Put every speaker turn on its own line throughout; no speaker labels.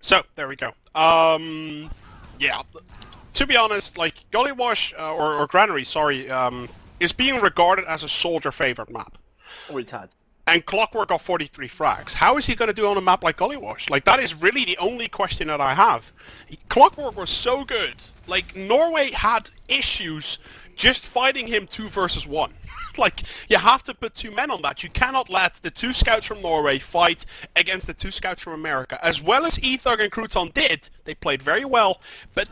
So there we go. Yeah. To be honest, like Gullywash or Granary, sorry, is being regarded as a soldier favorite map.
Always had.
And Clockwork got 43 frags. How is he going to do on a map like Gullywash? Like, that is really the only question that I have. Clockwork was so good. Like, Norway had issues just fighting him 2 versus 1. Like, you have to put 2 men on that. You cannot let the 2 scouts from Norway fight against the 2 scouts from America. As well as Ethug and Crouton did, they played very well, but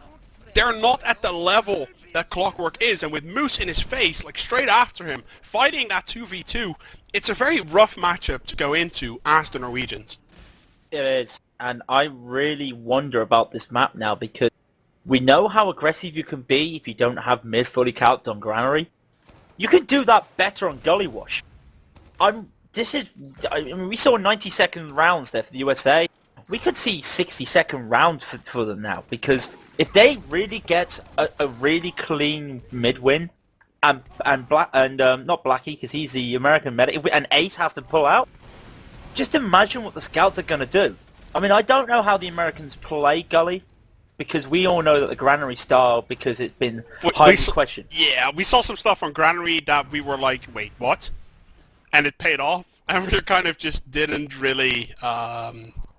they're not at the level that Clockwork is, and with Moose in his face, like straight after him, fighting that 2v2, it's a very rough matchup to go into as the Norwegians.
It is, and I really wonder about this map now because we know how aggressive you can be if you don't have mid fully calced on Granary. You can do that better on Gullywash. I mean, we saw 90-second rounds there for the USA. We could see 60-second rounds for them now because if they really get a really clean mid win, and not Blackie because he's the American medic, and Ace has to pull out, just imagine what the scouts are going to do. I mean, I don't know how the Americans play Gully, because we all know that the Granary style, because it's been highly questioned.
Yeah, we saw some stuff on Granary that we were like, wait, what? And it paid off, and we kind of just didn't really,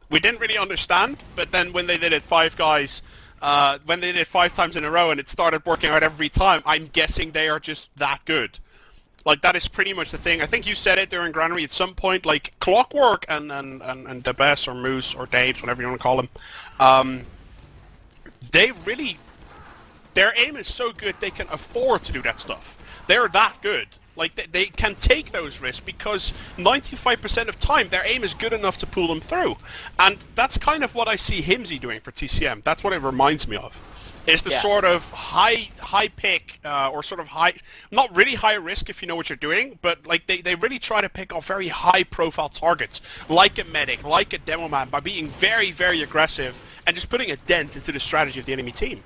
we didn't really understand, but then when they did it 5 guys, when they did it 5 times in a row and it started working out every time, I'm guessing they are just that good. Like, that is pretty much the thing. I think you said it during Granary at some point, like, Clockwork and Debes or Moose or Daves, whatever you want to call them, they really, their aim is so good they can afford to do that stuff. They're that good. Like, they can take those risks because 95% of time their aim is good enough to pull them through. And that's kind of what I see Himsy doing for TCM. That's what it reminds me of. It's the sort of high pick, or sort of high, not really high risk if you know what you're doing, but like they really try to pick off very high profile targets, like a medic, like a demo man, by being very, very aggressive and just putting a dent into the strategy of the enemy team.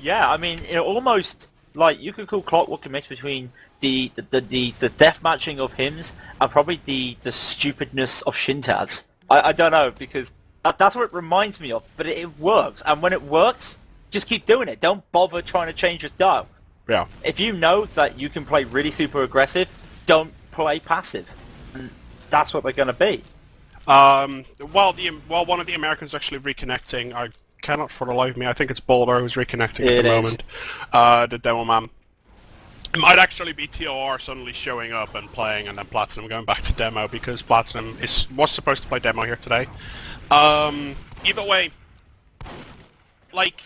Yeah, I mean, almost like you could call Clockwork a mix between the death matching of Hims and probably the stupidness of Shintaz. I don't know, because that's what it reminds me of, but it works, and when it works, just keep doing it. Don't bother trying to change your style.
Yeah.
If you know that you can play really super aggressive, don't play passive. And that's what they're going to be.
Well, one of the Americans actually reconnecting. I cannot for the life of me. I think it's Boulder who's reconnecting at the moment. The demo man. It might actually be TOR suddenly showing up and playing, and then Platinum going back to demo because Platinum was supposed to play demo here today. Either way, like,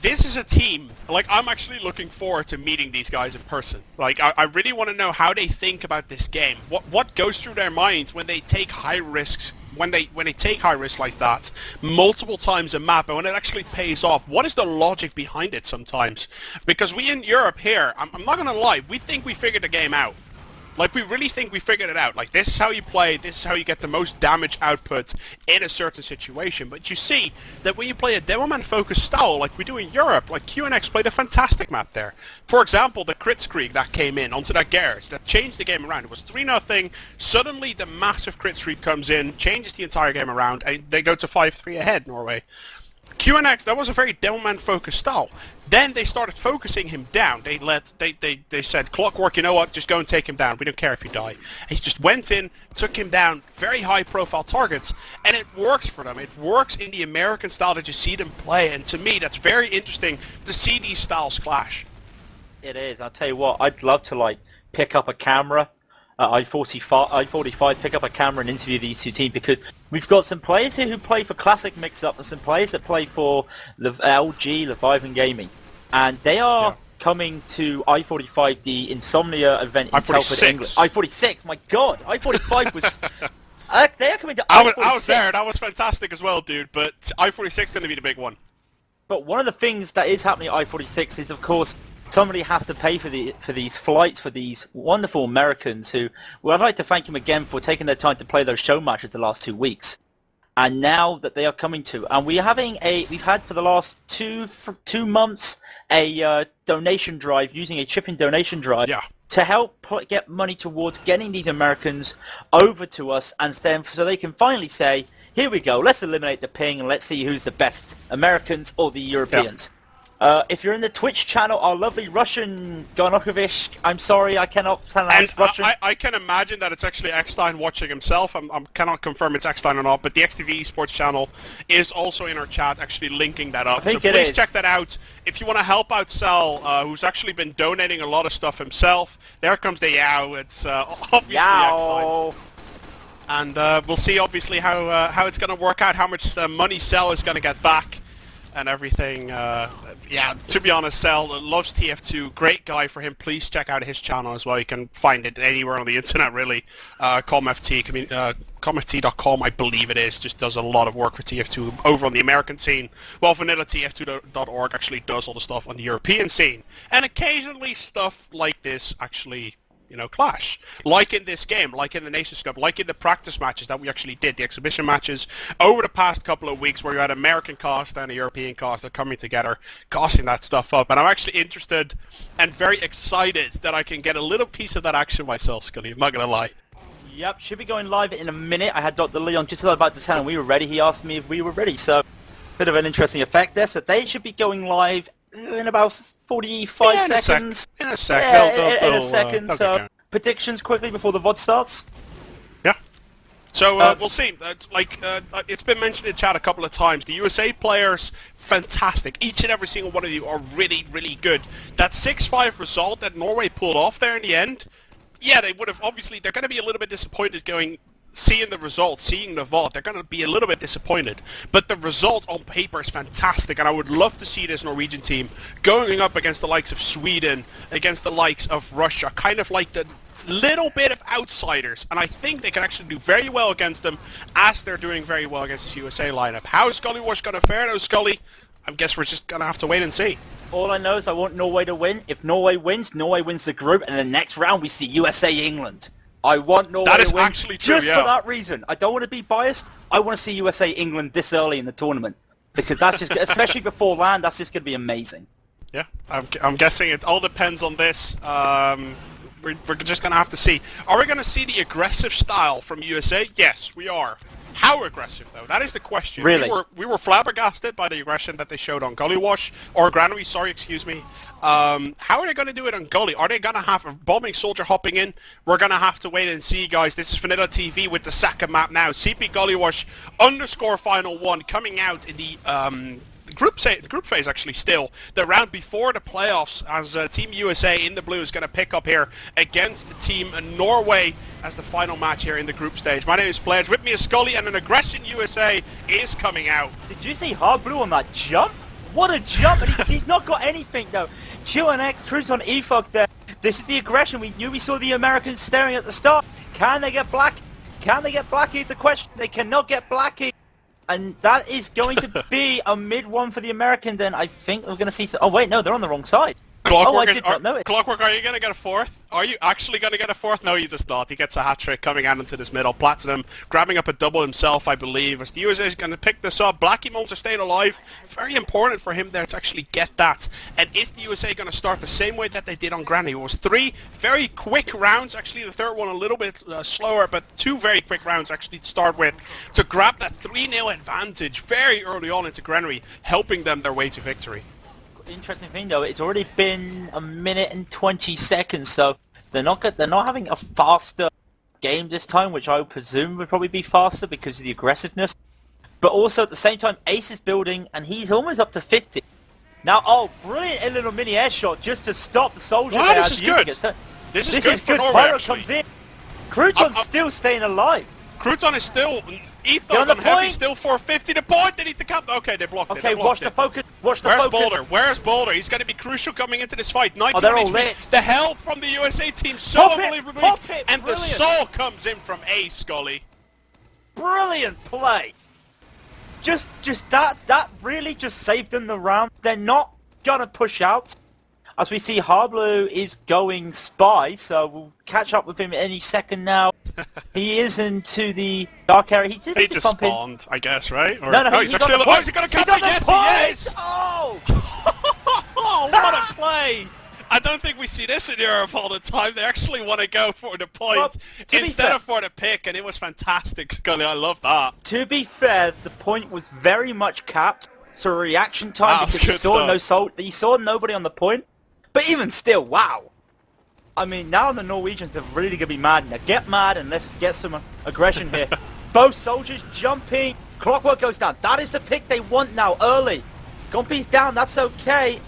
this is a team, like, I'm actually looking forward to meeting these guys in person. Like, I really want to know how they think about this game. What goes through their minds when they take high risks, when they take high risks like that, multiple times a map, and when it actually pays off. What is the logic behind it sometimes? Because we in Europe here, I'm not going to lie, we think we figured the game out. Like, we really think we figured it out. Like, this is how you play, this is how you get the most damage output in a certain situation. But you see that when you play a demoman-focused style like we do in Europe, like QNX played a fantastic map there. For example, the Critskrieg that came in onto that garage, that changed the game around. It was 3-0, suddenly the massive Critskrieg comes in, changes the entire game around, and they go to 5-3 ahead, Norway. QNX, that was a very demoman-focused style. Then they started focusing him down. They said, Clockwork, you know what, just go and take him down. We don't care if you die. And he just went in, took him down, very high-profile targets, and it works for them. It works in the American style that you see them play, and to me, that's very interesting to see these styles clash.
It is. I'll tell you what, I'd love to, like, pick up a camera, I-45 pick up a camera and interview these 2 teams, because we've got some players here who play for Classic Mix-Up and some players that play for LG, Leviathan Gaming. And they are coming to I-45, the Insomnia event in Telford, England. I-46, my god! I-45 was... they are coming to I-46.
I was there, that was fantastic as well, dude, but I-46 is going to be the big one.
But one of the things that is happening at I-46 is, of course, somebody has to pay for these flights for these wonderful Americans who... Well, I'd like to thank them again for taking their time to play those show matches the last 2 weeks. And now that they are coming to... And we've had for the last two months a donation drive, using a chip-in donation drive to help get money towards getting these Americans over to us, and then so they can finally say, Here we go. Let's eliminate the ping and let's see who's the best, Americans or the Europeans. If you're in the Twitch channel, our lovely Russian Gonokovich, I'm sorry, I cannot pronounce Russian.
I can imagine that it's actually Xline watching himself. I cannot confirm it's Xline or not, but the XTV Esports channel is also in our chat, actually linking that up.
I think
so please
is.
check that out. If you want to help out Sel, who's actually been donating a lot of stuff himself, there comes the Yow. It's obviously Xline. And we'll see, obviously, how it's going to work out, how much money Sel is going to get back. And everything, yeah, to be honest, Sel loves TF2, great guy for him. Please check out his channel as well. You can find it anywhere on the internet, really. ComFT.com, I believe it is, just does a lot of work for TF2 over on the American scene. Well, VanillaTV2.org actually does all the stuff on the European scene. And occasionally stuff like this actually, you know, clash. Like in this game, like in the Nations Cup, like in the practice matches that we actually did, the exhibition matches, over the past couple of weeks where you had American cast and a European cast that coming together, casting that stuff up. And I'm actually interested and very excited that I can get a little piece of that action myself, Skully, I'm not going to lie.
Yep, should be going live in a minute. I had drleann just about to tell him we were ready. He asked me if we were ready, so bit of an interesting effect there. So they should be going live in about 45 seconds.
In a sec.
Yeah, in a second. So predictions quickly before the VOD starts.
Yeah. So we'll see. It's been mentioned in chat a couple of times. The USA players, fantastic. Each and every single one of you are really, really good. That 6-5 result that Norway pulled off there in the end, yeah, they would have obviously. They're going to be a little bit disappointed seeing the result, seeing the VOD, they're going to be a little bit disappointed. But the result on paper is fantastic, and I would love to see this Norwegian team going up against the likes of Sweden, against the likes of Russia, kind of like the little bit of outsiders. And I think they can actually do very well against them, as they're doing very well against this USA lineup. How is Gullywash going to fare though, Skully? I guess we're just going to have to wait and see.
All I know is I want Norway to win. If Norway wins the group, and the next round we see USA-England. I want Norway to win
actually true,
just for that reason. I don't want to be biased. I want to see USA-England this early in the tournament. Because that's just, especially before LAN, that's just going to be amazing.
Yeah, I'm guessing it all depends on this. We're just going to have to see. Are we going to see the aggressive style from USA? Yes, we are. How aggressive, though? That is the question.
Really?
We were flabbergasted by the aggression that they showed on Gullywash, or Granary, sorry, excuse me. How are they going to do it on Gully? Are they going to have a bombing soldier hopping in? We're going to have to wait and see, guys. This is VanillaTV with the second map now. CP Gullywash _final1 coming out in the group phase, actually, still. The round before the playoffs, as Team USA in the blue is going to pick up here against the Team Norway as the final match here in the group stage. My name is Pledge, with me is Skully, and an aggression USA is coming out.
Did you see harbleu on that jump? What a jump! And he's not got anything, though. Q&X, Crouton, EFOG there. This is the aggression. We knew we saw the Americans staring at the start. Can they get Black? Can they get Blackie is the question. They cannot get Blackie. And that is going to be a mid one for the Americans, then I think we're going to see... Oh, wait, no, they're on the wrong side.
Clockwork,
I did not know it.
Clockwork, are you going to get a fourth? Are you actually going to get a fourth? No, you just not. He gets a hat-trick coming out into this middle. Platinum grabbing up a double himself, I believe. As the USA is going to pick this up. blackymonster staying alive. Very important for him there to actually get that. And is the USA going to start the same way that they did on Granny? It was 3 very quick rounds. Actually, the third one a little bit slower, but 2 very quick rounds actually to start with. To grab that 3-0 advantage very early on into Granary, helping them their way to victory.
Interesting thing though, it's already been a minute and 20 seconds, so they're not having a faster game this time, which I would presume would probably be faster because of the aggressiveness. But also at the same time, Ace is building and he's almost up to 50. Now, oh, brilliant a little mini air shot just to stop the soldier.
Wow, this is good. This is good for Norway,
Pyro
actually.
comes in. Crouton's still staying alive.
Crouton is still... EFOG on heavy, still 450. The point, they need to cap. Okay, they blocked it.
Okay, watch the focus. Watch the focus.
Boulder? Where's Boulder? He's going to be crucial coming into this fight. 19
they're all
HP.
lit.
The help from the USA team, so unbelievably. And the soul comes in from Ace, Skully.
Brilliant play. Just that really just saved them the round. They're not gonna push out. As we see, harbleu is going spy, so we'll catch up with him any second now. He is into the dark area. He
just spawned, I guess, right? Or,
no,
he's actually on the... Oh, he's going to counter! Yes, he is!
Oh!
Oh, what a play! I don't think we see this in Europe all the time. They actually want to go for the point
Well,
instead of for the pick, and it was fantastic, Skully. I love that.
To be fair, the point was very much capped, so reaction time
That's
because
good
you saw nobody on the point. But even still, wow. I mean, now the Norwegians are really gonna be mad. Now get mad and let's get some aggression here. Both soldiers jumping. Clockwork goes down. That is the pick they want now, early. Gompy's down. That's okay.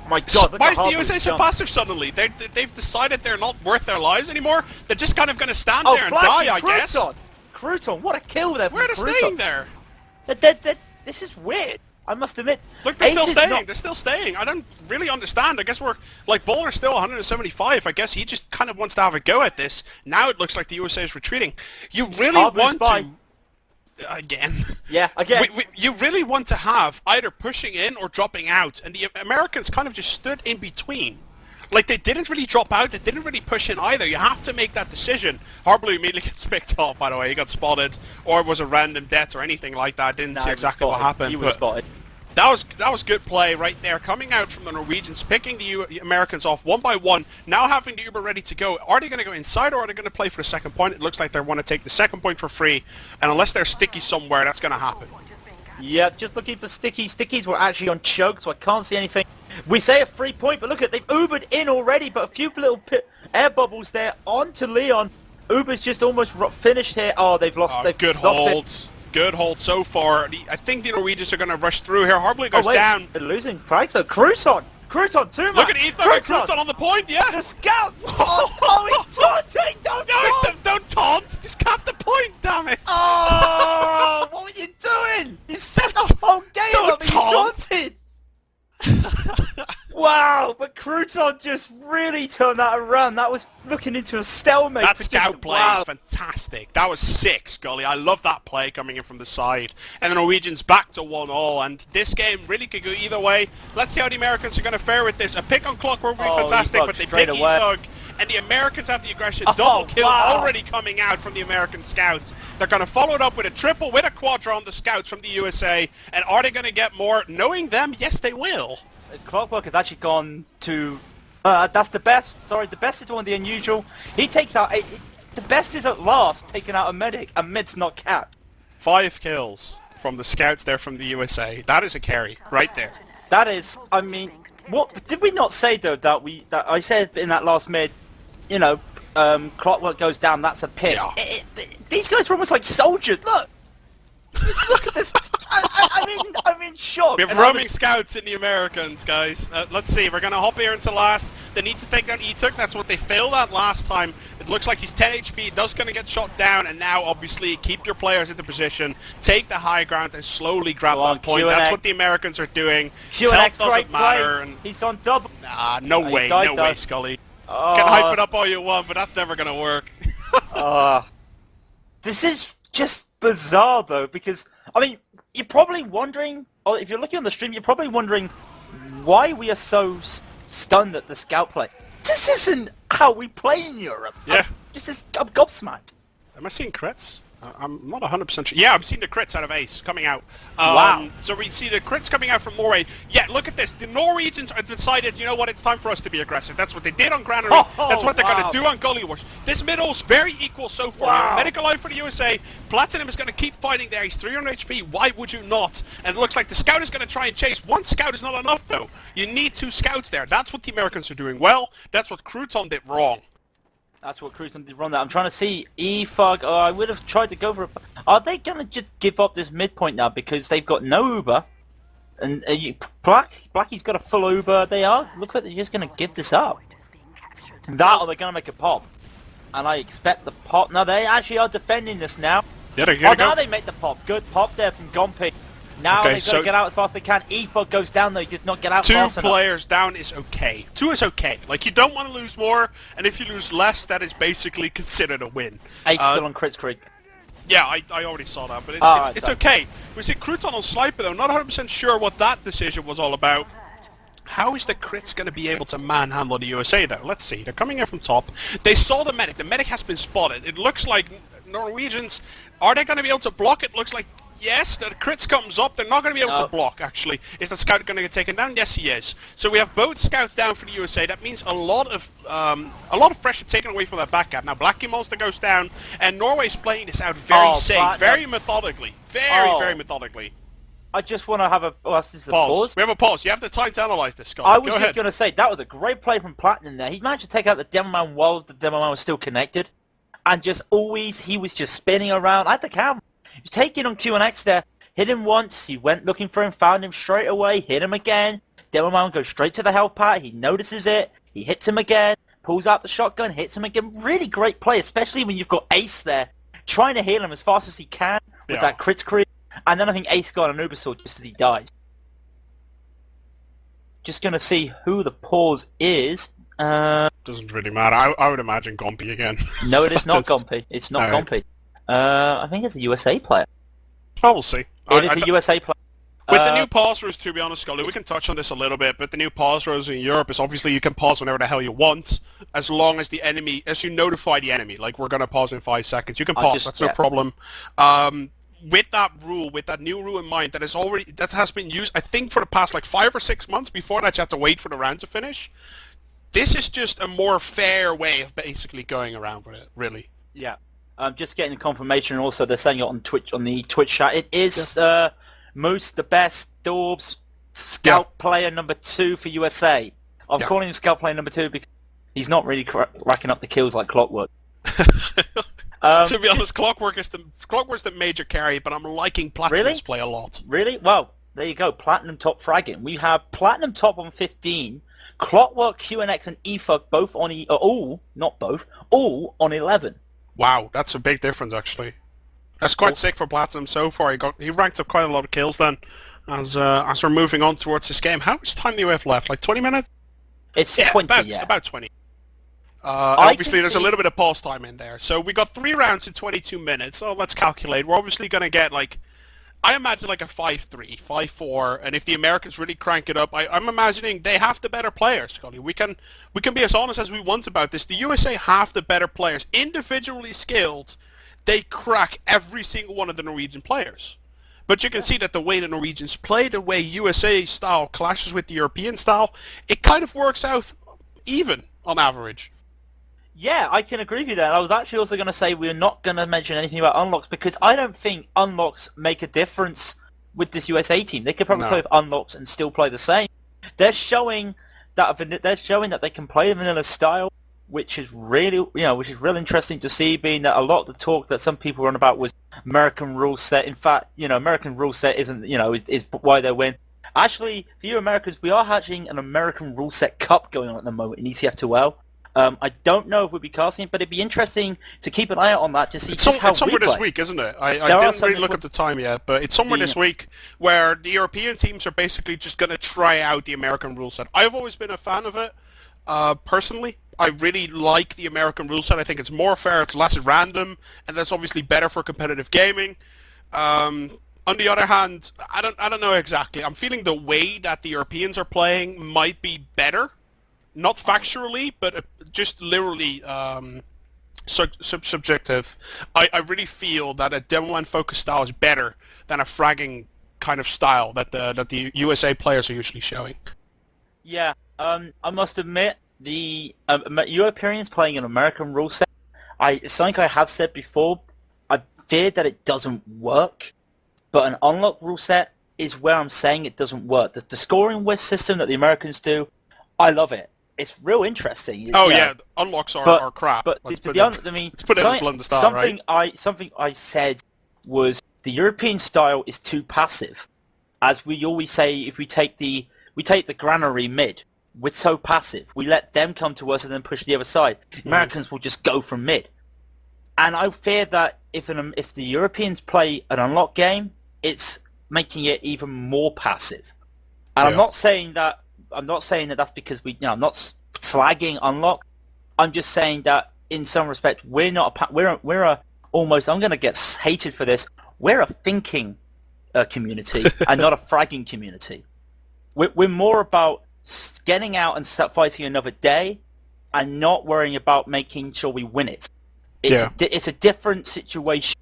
My God, look
why
at
is the
Harbleu
USA so
jump.
passive suddenly? They've decided they're not worth their lives anymore? They're just kind of going to stand
Oh,
there and
Blacky,
die, I guess?
Crouton, what a kill there
Where are
from
they
Crouton.
staying there?
This is weird. I must admit.
Look, they're
Ace
still
is
staying.
not-
They're still staying. I don't really understand. I guess we're... Like, Boulder's still 175. I guess he just kind of wants to have a go at this. Now it looks like the USA is retreating. You really
Harbleu's
want
fine.
to... Again.
Yeah, again.
You really want to have either pushing in or dropping out, and the Americans kind of just stood in between. Like, they didn't really drop out, they didn't really push in either. You have to make that decision. Harbleu immediately gets picked off, by the way. He got spotted, or it was a random death or anything like that. Didn't
Nah,
see
he was
exactly what
spotted.
happened.
He was
but
spotted.
that was good play right there. Coming out from the Norwegians, picking the Americans off one by one, now having the Uber ready to go. Are they going to go inside, or are they going to play for the second point? It looks like they want to take the second point for free, and unless they're sticky somewhere, that's going to happen.
Yep, just looking for stickies. Stickies were actually on choke, so I can't see anything. We say a free point, but look at they've Ubered in already, but a few little air bubbles there onto Leon. Uber's just almost finished here. Oh, they've lost. They've
Good
lost
hold.
it.
Good hold so far. I think the Norwegians are going to rush through here. Harbleu goes
Oh, wait,
down.
they're losing frags though. Crouton! Crouton, 2 man!
Look at Ethan and Crouton on the point, yeah!
The scout! Oh, he's taunting! Don't taunt!
Don't taunt! Just cap the point, damn it!
Oh, what were you doing? You set the whole game
Don't
up and you
taunt.
taunted! Wow, but Crouton just really turned that around. That was looking into a stalemate.
That
for
scout
just,
play,
wow.
fantastic. That was sick, Skully. I love that play coming in from the side. And the Norwegians back to 1-all, and this game really could go either way. Let's see how the Americans are going to fare with this. A pick on Clockwork would be fantastic, but they pick E-Thug, and the Americans have the aggression. Double kill already coming out from the American scouts. They're going to follow it up with a triple, with a quadra on the scouts from the USA. And are they going to get more? Knowing them, yes, they will.
Clockwork has actually gone to... that's the best. Sorry, the best is the one, the unusual. He takes out... the best is at last taking out a medic, and mid's not capped.
5 kills from the scouts there from the USA. That is a carry, right there.
That is... I mean... What did we not say, though, that I said in that last mid, you know, Clockwork goes down, that's a pick.
Yeah.
These guys are almost like soldiers. Look! Just look at this. I'm in shock.
We have roaming scouts in the Americans, guys. Let's see. We're going to hop here into last. They need to take down E-Tuck. That's what they failed at last time. It looks like he's 10 HP. Does going to get shot down. And now, obviously, keep your players into position. Take the high ground and slowly grab that point. That's what the Americans are doing.
Q&X
doesn't matter.
And he's on double.
Nah, no way, Skully.
Oh.
Can hype it up all you want, but that's never going to work.
This is just bizarre, though, because, I mean, you're probably wondering, or if you're looking on the stream, you're probably wondering why we are so stunned at the scout play. This isn't how we play in Europe.
Yeah.
I'm gobsmacked.
Am I seeing crits? I'm not 100% sure. Yeah, I'm seeing the crits out of Ace coming out.
Wow.
So we see the crits coming out from Norway. Yeah, look at this. The Norwegians have decided, you know what, it's time for us to be aggressive. That's what they did on Granary. That's what they're going to do on Gullywash. This middle's very equal so far.
Wow.
Medical life for the USA. Platinum is going to keep fighting there. He's 300 HP. Why would you not? And it looks like the scout is going to try and chase. One scout is not enough, though. You need 2 scouts there. That's what the Americans are doing well. That's what Crouton did wrong.
That's what Crouton did wrong there. I'm trying to see E-Fug. Oh, I would have tried to go for a... Are they going to just give up this midpoint now because they've got no Uber? And Blacky's got a full Uber. They are. Look like they're just going to give this up. That or they're going to make a pop. And I expect the pop... No, they actually are defending this now.
Yeah,
now they make the pop. Good pop there from Gompy. Now they've got to get out as fast as they can. E-Fug goes down though, he did not get out fast enough.
2 players down is okay. 2 is okay. Like, you don't want to lose more, and if you lose less, that is basically considered a win.
Ace still on Crits Creek.
Yeah, I already saw that, but it's okay. We see Crouton on Sniper though, not 100% sure what that decision was all about. How is the crits going to be able to manhandle the USA though? Let's see. They're coming in from top. They saw the medic. The medic has been spotted. It looks like Norwegians, are they going to be able to block it? Looks like Yes, the crits comes up. They're not going to be able to block, actually. Is the scout going to get taken down? Yes, he is. So we have both scouts down for the USA. That means a lot of pressure taken away from that back gap. Now, blackymonster goes down, and Norway's playing this out very safe, very methodically. Very methodically.
I just want to have a... Oh, this is the
pause. We have a pause. You have the time to analyze this, Scott.
I was just going to say, that was a great play from Platinum there. He managed to take out the demo man while the demo man was still connected. And just always, he was just spinning around. I had the camera. He was taking on QNX there. Hit him once. He went looking for him, found him straight away. Hit him again. Demo man goes straight to the health pad. He notices it. He hits him again. Pulls out the shotgun. Hits him again. Really great play, especially when you've got Ace there. Trying to heal him as fast as he can with that crit creep. And then I think Ace got an Ubersaw just as he dies. Just going to see who the pause is.
Doesn't really matter. I would imagine Gompy again.
No, it is not Gompy. It's not Gompy. I think it's a USA player.
Oh, we'll see.
It is a USA player.
With the new pause rules, to be honest, Skully, we can touch on this a little bit, but the new pause rules in Europe is obviously you can pause whenever the hell you want, as long as as you notify the enemy. Like, we're going to pause in 5 seconds. You can pause, that's no problem. With that rule, with that new rule in mind, that has been used, I think, for the past like 5 or 6 months. Before that, you had to wait for the round to finish. This is just a more fair way of basically going around with it, really.
Yeah. Just getting confirmation, and also they're saying it on Twitch, on the Twitch chat. It is Moose, the best Dorbs, scout player number 2 for USA. I'm calling him scout player number 2 because he's not really racking up the kills like Clockwork.
To be honest, Clockwork's the major carry, but I'm liking Platinum's play a lot.
Really? Well, there you go. Platinum top fragging. We have Platinum top on 15, Clockwork, QNX, and EFUG both on all on 11.
Wow, that's a big difference actually. That's quite sick for Platinum so far. He ranked up quite a lot of kills then. As we're moving on towards this game, how much time do we have left? Like 20 minutes?
It's 20,
about 20. Obviously, there's a little bit of pause time in there. So we got 3 rounds in 22 minutes. So let's calculate. We're obviously going to get, like, I imagine like a 5-3, 5-4. And if the Americans really crank it up, I'm imagining they have the better players, Skully. We can be as honest as we want about this. The USA have the better players. Individually skilled, they crack every single one of the Norwegian players. But you can see that the way the Norwegians play, the way USA style clashes with the European style, it kind of works out even on average.
Yeah, I can agree with you there. I was actually also going to say we're not going to mention anything about unlocks because I don't think unlocks make a difference with this USA team. They could probably play with unlocks and still play the same. They're showing that they can play the vanilla style, which is really interesting to see. Being that a lot of the talk that some people run about was American rule set. In fact, American rule set isn't is why they win. Actually, for you Americans, we are having an American rule set cup going on at the moment in ETF2L. I don't know if we'll be casting it, but it'd be interesting to keep an eye out on that to see
it's somewhere this week, isn't it? I didn't really look at the time yet, but it's somewhere this week where the European teams are basically just going to try out the American rule set. I've always been a fan of it, personally. I really like the American rule set. I think it's more fair, it's less random, and that's obviously better for competitive gaming. On the other hand, I don't know exactly. I'm feeling the way that the Europeans are playing might be better. Not factually, but just literally subjective. I really feel that a demo and focus style is better than a fragging kind of style that the USA players are usually showing.
Yeah, I must admit, the Europeans playing an American rule set, it's something I have said before, I fear that it doesn't work, but an unlock rule set is where I'm saying it doesn't work. The scoring whisk system that the Americans do, I love it. It's real interesting.
Oh yeah, unlocks are crap.
But
let's
put
it as
something,
the start, right?
Something I said was the European style is too passive. As we always say, if we take the granary mid, we're so passive. We let them come to us and then push the other side. Americans will just go from mid. And I fear that if the Europeans play an unlock game, it's making it even more passive. And I'm not saying that that's because I'm not slagging unlock. I'm just saying that in some respect we're almost, I'm going to get hated for this. We're a thinking community and not a fragging community. We're more about getting out and start fighting another day and not worrying about making sure we win it. It's a different situation.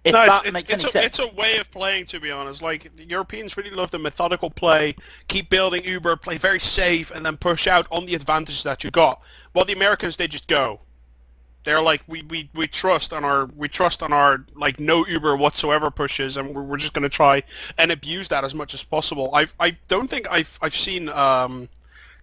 If
No,
that makes any sense.
it's a way of playing, to be honest. Like, the Europeans really love the methodical play, keep building Uber, play very safe, and then push out on the advantage that you got. While the Americans, they just go. They're like, we trust on our like no Uber whatsoever pushes, and we're just going to try and abuse that as much as possible. I don't think I've seen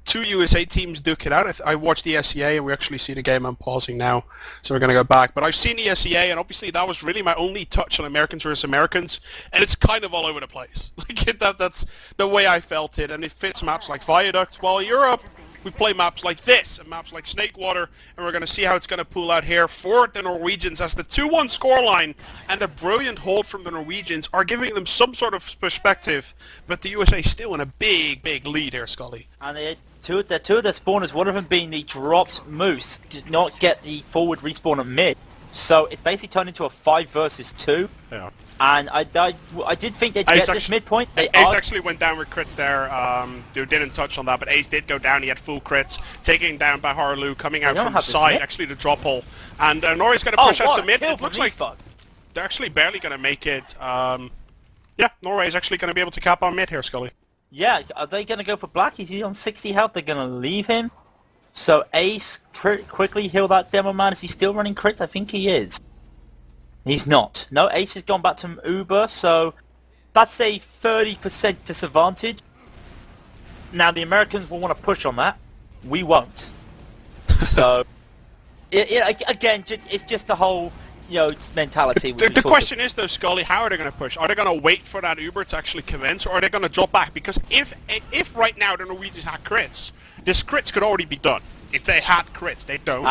two USA teams duke it out. I watched the SEA, and we actually see the game. I'm pausing now, so we're going to go back. But I've seen the SEA, and obviously that was really my only touch on Americans versus Americans, and it's kind of all over the place. Like that's the way I felt it, and it fits maps like Viaduct. While Europe, we play maps like this and maps like Snakewater, and we're going to see how it's going to pull out here for the Norwegians as the 2-1 scoreline and a brilliant hold from the Norwegians are giving them some sort of perspective, but the USA still in a big lead here, Skully.
And two of their spawners, one of them being the dropped moose, did not get the forward respawn at mid. So it's basically turned into a 5 versus 2.
Yeah.
And I did think they'd get this midpoint.
Ace actually went down with crits there. They didn't touch on that, but Ace did go down. He had full crits, taken down by harbleu, coming out from the side, actually the drop hole. And Norway's going to push out to mid. It looks like they're actually barely going to make it. Yeah, Norway is actually going to be able to cap on mid here, Skully.
Yeah, are they going to go for Black? Is he on 60 health? They're going to leave him. So Ace quickly heal that demo man. Is he still running crits? I think he is. He's not. No, Ace has gone back to Uber, so that's a 30% disadvantage. Now the Americans will want to push on that. We won't. So, again, it's just the whole, mentality.
The question is, though, Skully, how are they going to push? Are they going to wait for that Uber to actually commence, or are they going to drop back? Because if right now the Norwegians had crits, this crits could already be done. If they had crits, they don't.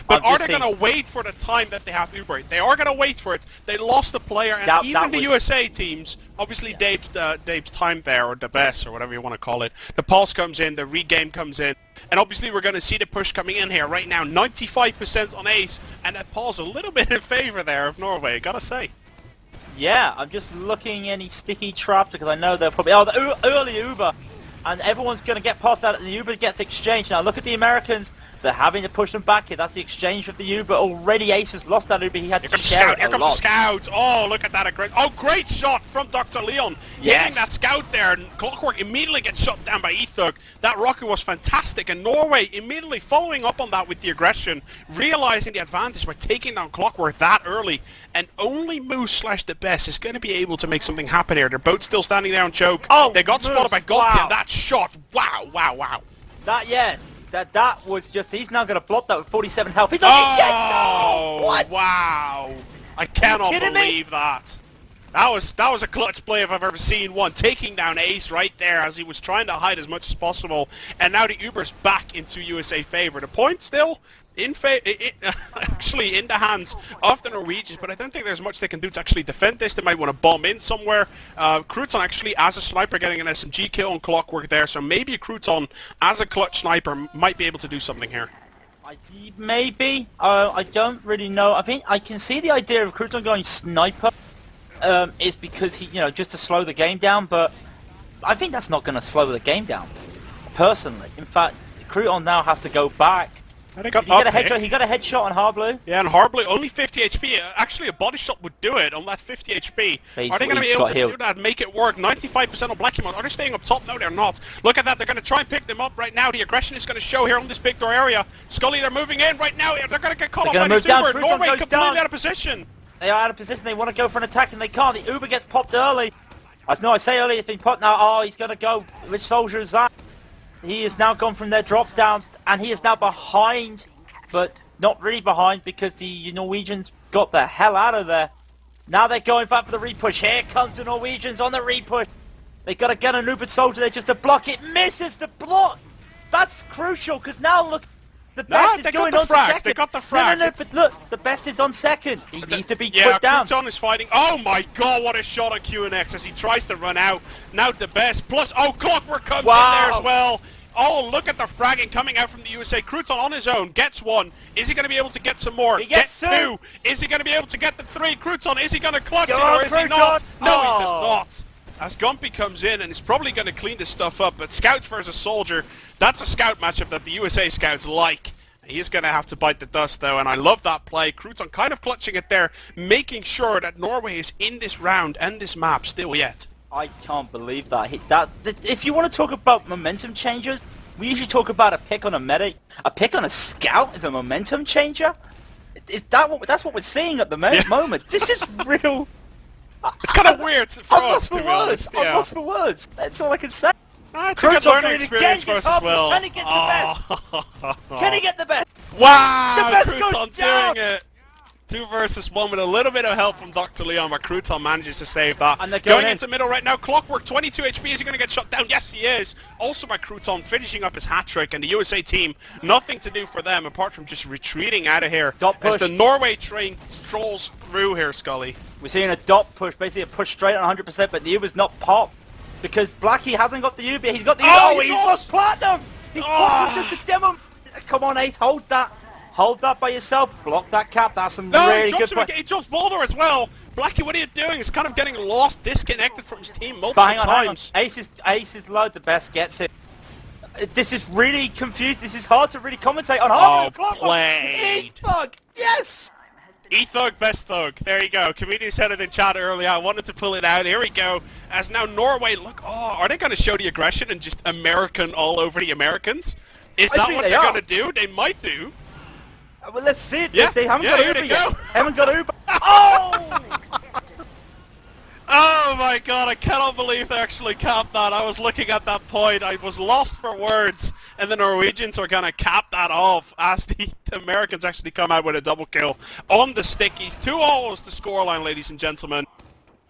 But are they going to wait for the time that they have Uber? They are going to wait for it. They lost a player, and even the USA teams, obviously Dave's time there, or the best, or whatever you want to call it. The pulse comes in, the regain comes in, and obviously we're going to see the push coming in here right now. 95% on Ace, and that pulse a little bit in favor there of Norway, gotta say.
Yeah, I'm just looking any sticky traps, because I know they're probably... Oh, the early Uber! And everyone's going to get passed out, and the Uber gets exchanged. Now look at the Americans. They're having to push them back here. That's the exchange of the Uber. Already Ace has lost that Uber. He had to share it a lot. Here comes the
scout. Oh, look at that. Great shot from drleann. Hitting that scout there. And Clockwork immediately gets shot down by Ethug. That rocket was fantastic. And Norway immediately following up on that with the aggression, realizing the advantage by taking down Clockwork that early. And only Moose/the best is going to be able to make something happen here. They're both still standing there on choke. Oh, they got spotted by Gompy, and that shot. Wow.
That was just... He's now going to block that with 47 health. He's not
what? Wow. I cannot believe that. That was a clutch play if I've ever seen one. Taking down Ace right there as he was trying to hide as much as possible. And now the Uber's back into USA favor. The point still actually in the hands of the Norwegians, but I don't think there's much they can do to actually defend this. They might want to bomb in somewhere. Crouton actually, as a sniper, getting an SMG kill on Clockwork there, so maybe Crouton, as a clutch sniper, might be able to do something here.
Maybe. I don't really know. I think I can see the idea of Crouton going sniper is because he, just to slow the game down, but I think that's not going to slow the game down, personally. In fact, Crouton now has to go back. He got a headshot on harbleu.
Yeah, and harbleu only 50 HP. Actually, a body shot would do it on that 50 HP. Are they going to be able to do that and make it work? 95% on blackymonster. Are they staying up top? No, they're not. Look at that. They're going to try and pick them up right now. The aggression is going to show here on this big door area. Skully, they're moving in right now. They're going to get caught off by the Uber. Norway completely out of position.
They are out of position. They want to go for an attack and they can't. The Uber gets popped early. I say early, it's been popped now. Oh, he's going to go. Which soldier is that? He has now gone from their drop down, and he is now behind, but not really behind because the Norwegians got the hell out of there. Now they're going back for the repush. Here comes the Norwegians on the repush. They got to get an Uber soldier there just to block it. Misses the block. That's crucial because now look, the best is going on second.
They got the frags.
No, but look, the best is on second. He needs to be put down.
Crouton is fighting. Oh my god, what a shot on QNX as he tries to run out. Now the best. Plus, Clockwork comes in there as well. Oh, look at the fragging coming out from the USA. Crouton on his own gets one. Is he going to be able to get some more?
He gets
two. Is he going to be able to get the three? Crouton, is he going to clutch it or is he not? No, he does not. As Gompy comes in and is probably going to clean this stuff up, but Scouts versus Soldier, that's a scout matchup that the USA Scouts like. He's going to have to bite the dust, though, and I love that play. Crouton kind of clutching it there, making sure that Norway is in this round and this map still yet.
I can't believe that. If you want to talk about momentum changers, we usually talk about a pick on a medic. A pick on a scout is a momentum changer? That's what we're seeing at the moment. This is real...
It's kind of weird for us, to be honest.
I'm lost for words. That's all I can say.
It's a good learning experience for us as well.
Can he get the best? Can he get the best?
Wow!
The best
Crouton
goes down!
doing it! 2 versus 1 with a little bit of help from drleann, but Crouton manages to save that.
And they're
going into middle right now. Clockwork, 22 HP. Is he going to get shot down? Yes, he is. Also by Crouton finishing up his hat-trick, and the USA team, nothing to do for them apart from just retreating out of here.
Dot push.
As the Norway train strolls through here, Skully.
We're seeing a dot push, basically a push straight on 100%, but the Uber's not popped. Because Blackie hasn't got the Uber. He's got the Uber. Oh, he's lost platinum! He's just a demo. Come on, Ace, hold that. Hold that by yourself. Block that cap. That's some really good play.
He drops boulder as well. Blackie, what are you doing? He's kind of getting lost, disconnected from his team multiple times.
Hang on. Ace is low. The best gets it. This is really confused. This is hard to really commentate on.
Oh, played.
E-Thug. Yes!
E-Thug, best thug. There you go. Comedian said it in chat earlier. I wanted to pull it out. Here we go. As now Norway, look, are they going to show the aggression and just American all over the Americans? Is that what they're going to do? They might do.
Well, let's see it.
Yeah.
They haven't got Uber yet. They haven't got Uber.
Oh! Oh my god, I cannot believe they actually capped that. I was looking at that point. I was lost for words. And the Norwegians are going to cap that off as the Americans actually come out with a double kill on the stickies. 2-all is the scoreline, ladies and gentlemen.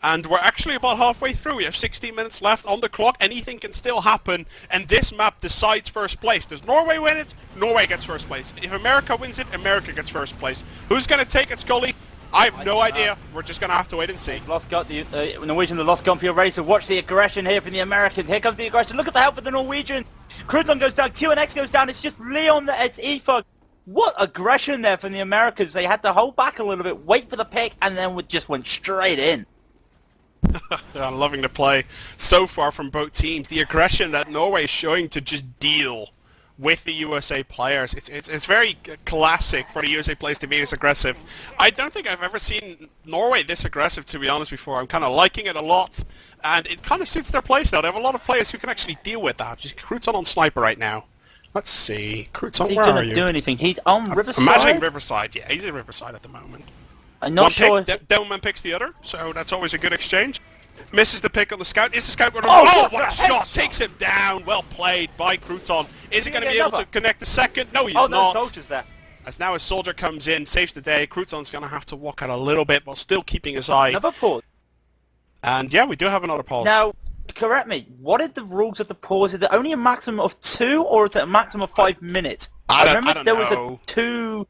And we're actually about halfway through. We have 16 minutes left on the clock. Anything can still happen. And this map decides first place. Does Norway win it? Norway gets first place. If America wins it, America gets first place. Who's going to take it, Skully? I have no idea. We're just going to have to wait and see.
The Norwegian lost Gompy already, so watch the aggression here from the Americans. Here comes the aggression. Look at the help of the Norwegian. Crouton goes down. QNX goes down. It's just Leon. It's E-Thug. What aggression there from the Americans. They had to hold back a little bit, wait for the pick, and then just went straight in.
I'm loving the play so far from both teams. The aggression that Norway is showing to just deal with the USA players. It's very classic for the USA players to be this aggressive. I don't think I've ever seen Norway this aggressive, to be honest, before. I'm kind of liking it a lot, and it kind of suits their play style. They have a lot of players who can actually deal with that. Just Crouton on sniper right now. Let's see. Crouton, where are you?
Is he going to do anything? He's on Riverside?
Imagining Riverside. Yeah, he's in Riverside at the moment.
I'm not sure.
One man picks the other, so that's always a good exchange. Misses the pick on the scout. Is the scout going to...
Oh,
what a shot! Takes him down. Well played by Crouton. Is he going to be able to connect the second? No, he's not.
Oh, no, soldiers there.
As now a soldier comes in, saves the day. Crouton's going to have to walk out a little bit, while still keeping his eye.
Another pause.
And yeah, we do have another pause.
Now, correct me. What are the rules of the pause? Is it only a maximum of 2, or is it a maximum of 5 minutes?
I don't know.
Was a 2...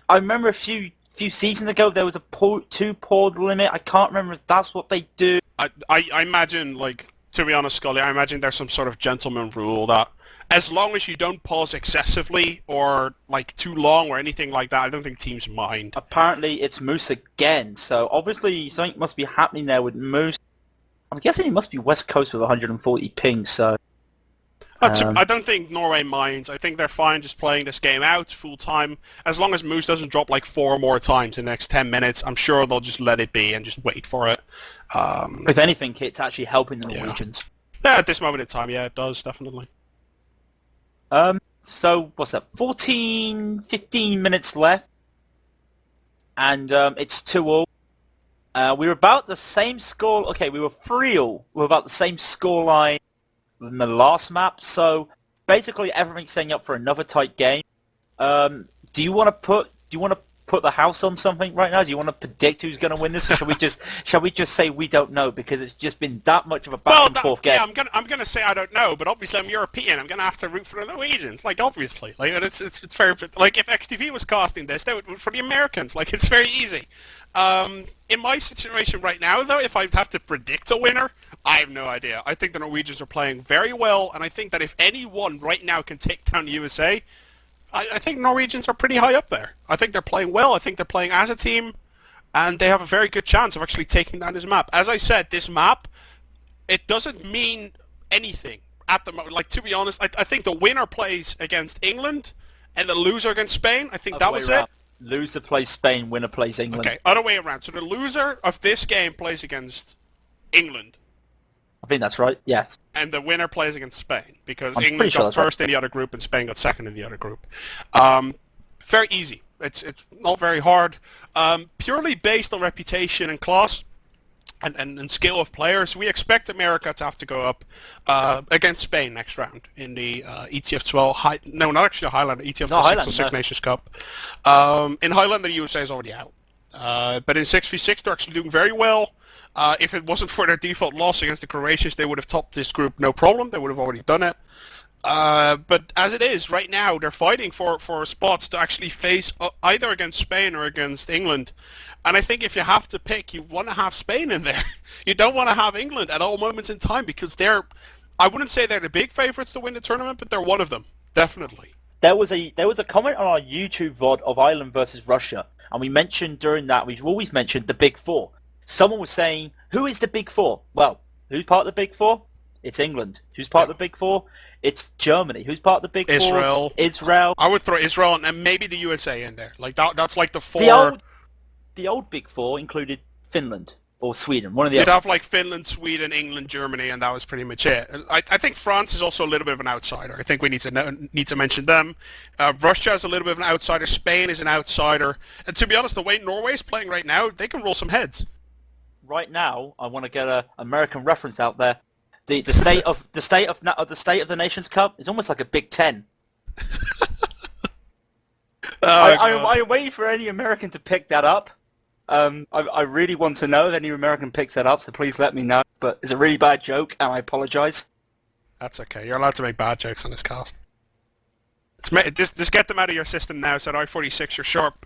I remember a few seasons ago there was a 2-pause limit. I can't remember if that's what they do.
I imagine, like, to be honest, Skully, I imagine there's some sort of gentleman rule that as long as you don't pause excessively or, like, too long or anything like that, I don't think teams mind.
Apparently it's Moose again, so obviously something must be happening there with Moose. I'm guessing he must be West Coast with 140 ping, so...
I don't think Norway minds. I think they're fine just playing this game out full time. As long as Moose doesn't drop like 4 more times in the next 10 minutes, I'm sure they'll just let it be and just wait for it.
If anything, it's actually helping the Norwegians.
Yeah, at this moment in time, yeah, it does, definitely.
So, what's that? 15 minutes left. And it's 2-all. We were about the same score... Okay, we were 3-all. We were about the same scoreline in the last map, so basically everything's setting up for another tight game. Do you want to put the house on something right now? Do you want to predict who's going to win this, or shall we just say we don't know because it's just been that much of a back and forth game?
Yeah, I'm gonna say I don't know, but obviously I'm European. I'm gonna have to root for the Norwegians, like obviously. Like it's very like if XTV was casting this, they would root for the Americans. Like it's very easy. In my situation right now, though, if I have to predict a winner, I have no idea. I think the Norwegians are playing very well, and I think that if anyone right now can take down the USA, I think Norwegians are pretty high up there. I think they're playing well. I think they're playing as a team, and they have a very good chance of actually taking down this map. As I said, this map, it doesn't mean anything at the moment. Like, to be honest, I think the winner plays against England, and the loser against Spain, I think that was
Other way
it.
around. Loser plays Spain, winner plays England.
Okay, other way around. So the loser of this game plays against England,
I think that's right, yes.
and the winner plays against Spain, because
I'm
England
pretty sure
got
that's right.
first in the other group and Spain got second in the other group. Very easy. It's not very hard. Purely based on reputation and class and skill of players, we expect America to have to go up against Spain next round in the ETF2L. No, not actually a Highlander. ETF2L Six Nations Cup. In Highlander, the USA is already out. But in 6v6, they're actually doing very well. If it wasn't for their default loss against the Croatians, they would have topped this group no problem. They would have already done it. But as it is, right now, they're fighting for spots to actually face either against Spain or against England. And I think if you have to pick, you want to have Spain in there. You don't want to have England at all moments in time, because I wouldn't say they're the big favourites to win the tournament, but they're one of them, definitely.
There was a comment on our YouTube VOD of Ireland versus Russia, and we mentioned during that, we've always mentioned the Big Four. Someone was saying, who is the Big Four? Well, who's part of the Big Four? It's England. Who's part of the Big Four? It's Germany. Who's part of the Big Four? Israel.
I would throw Israel and maybe the USA in there. Like that's like the four.
The old Big Four included Finland or Sweden. One of the
You'd
other.
have like Finland, Sweden, England, Germany, and that was pretty much it. I think France is also a little bit of an outsider. I think we need to mention them. Russia is a little bit of an outsider. Spain is an outsider. And to be honest, the way Norway is playing right now, they can roll some heads.
Right now, I want to get an American reference out there. The state of the Nations Cup is almost like a Big Ten. I'm waiting for any American to pick that up. I really want to know if any American picks that up, so please let me know. But it's a really bad joke, and I apologise.
That's okay. You're allowed to make bad jokes on this cast. Just get them out of your system now, so at I-46 you're sharp.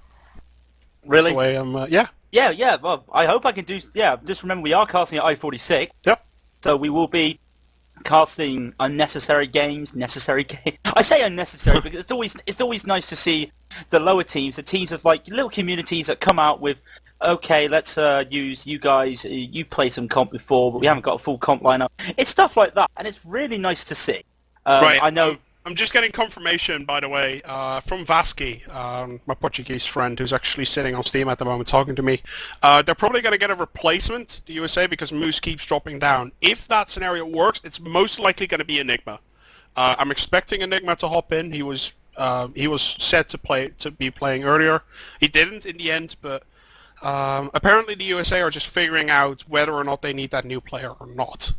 Really?
That's the way yeah.
Yeah, well, I hope I can do... Yeah, just remember we are casting at I-46.
Yep.
So we will be casting unnecessary games, necessary games. I say unnecessary because it's always nice to see the lower teams, the teams of like little communities that come out with, okay, let's use you guys, you play some comp before, but we haven't got a full comp lineup. It's stuff like that, and it's really nice to see.
Right.
I know...
I'm just getting confirmation, by the way, from Vasky, my Portuguese friend, who's actually sitting on Steam at the moment talking to me. They're probably going to get a replacement, the USA, because Moose keeps dropping down. If that scenario works, it's most likely going to be Enigma. I'm expecting Enigma to hop in. He was set to be playing earlier. He didn't in the end, but apparently the USA are just figuring out whether or not they need that new player or not.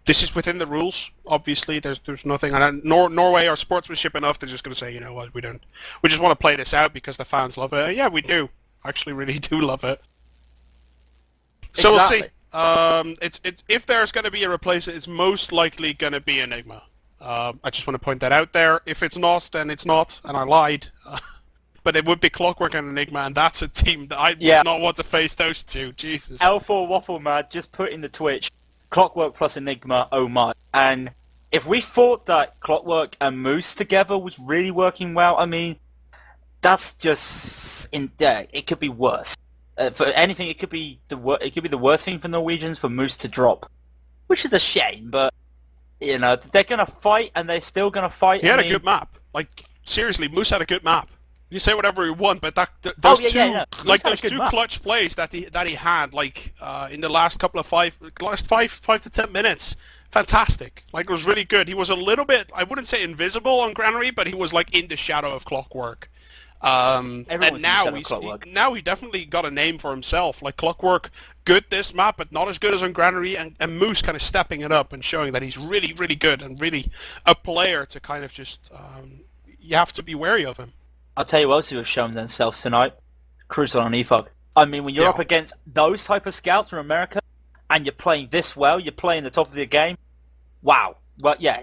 This is within the rules, obviously. There's nothing. And Norway are sportsmanship enough. They're just going to say, you know what, we just want to play this out because the fans love it. Yeah, we do. Actually, really do love it. So
Exactly.
We'll see. If there's going to be a replacement, it's most likely going to be Enigma. I just want to point that out there. If it's not, then it's not, and I lied. But it would be Clockwork and Enigma, and that's a team that I would not want to face those two. Jesus.
L4 Waffle Mad just put in the Twitch, Clockwork plus Enigma, oh my. And if we thought that Clockwork and Moose together was really working well, I mean, that's just... it could be worse. For anything, it could be the worst thing for Norwegians for Moose to drop. Which is a shame, but, you know, they're going to fight, and they're still going to fight.
He had a good map. Like, seriously, Moose had a good map. You say whatever you want, but those two clutch plays that he had, like in the last couple of five to 10 minutes, fantastic. Like, it was really good. He was a little bit, I wouldn't say invisible on Granary, but he was like in the shadow of Clockwork. And now he definitely got a name for himself. Like, Clockwork, good this map, but not as good as on Granary, and Moose kind of stepping it up and showing that he's really, really good and really a player to kind of just you have to be wary of him.
I'll tell you what else who have shown themselves tonight. Crouton and EFOG. I mean, when you're up against those type of scouts from America, and you're playing this well, you're playing the top of the game, wow. Well, yeah,